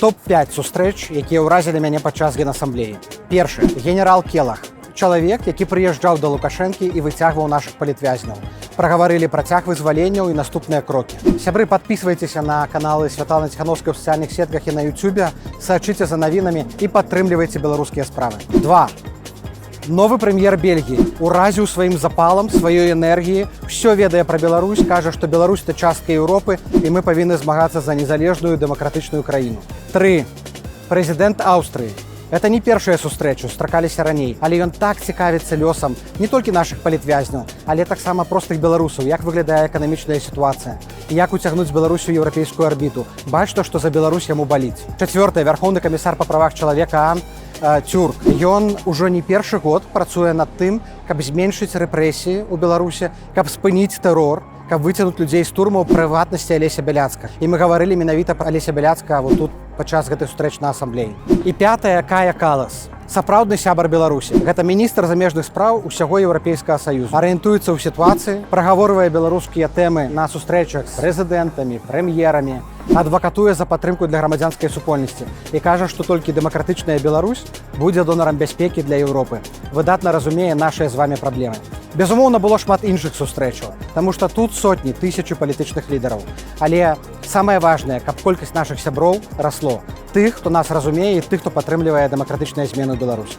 топ-5 сустрэч, якія ўразілі мяне падчас генасамблеі. Першы генерал Келах, чалавек, які прыязджаў да Лукашэнкі і выцягваў нашых палітвязняў. Прагаварылі працяг вызваленняў і наступныя крокі. Сябры, падпісвайцеся на каналы Святланы Ціхановскай ў сацыяльных сетках і на Ютубе, сачыце за навінамі і падтрымлівайце беларускія справы. 2. Новы прэм'ер Бельгіі уразіў сваім запалам, сваёй энергіі, ўсё ведае пра Беларусь, кажа, што Беларусь – это частка Еўропы і мы павінны змагацца за незалежную дэмакратычную краіну. 3. Прэзідэнт Аўстрыі. Это не першая сустрэча, сустракаліся раней, але ён так цікавіцца лёсам не толькі нашых палітвязняў, але таксама простых беларусаў, як выглядае эканамічная сітуацыя, як уцягнуць Беларусь у еўрапейскую арбіту. Бачна, што за Беларусь яму баліць. 4. Вярхоўны камісар па правах чалавека Тюрк. Ён ужо не першы год працуе над тым, каб зменшыць рэпрэсіі ў Беларусі, каб спыніць тэрор, каб выцягнуць людзей з турмаў, прыватнасці Алеся Бяляцка. І мы гаварылі менавіта пра Алеся Бяляцка вот тут падчас гэтай сустрэчы на асамблеі. І 5. Кая Калас. Сапраўдны сябар Беларусі. Гэта міністр замежных спраў усяго Еўрапейскага Саюзу. Арыентуецца ў сітуацыі, прагаворвае беларускія тэмы на сустрэчах з прэзідэнтамі, прэм'ерамі, адвакатуе за падтрымку для грамадзянскай супольнасці і кажа, што толькі дэмакратычная Беларусь будзе донарам бяспекі для Еўропы. Выдатна разумее нашыя з вамі праблемы. Безумоўна, было шмат іншых сустрэчаў, таму што тут сотні, тысячы палітычных лідараў. Але самае важнае, каб колькасць нашых сяброў расло. Тых, хто нас разумее, і тых, хто падтрымлівае дэмакратычныя змены ў Беларусі.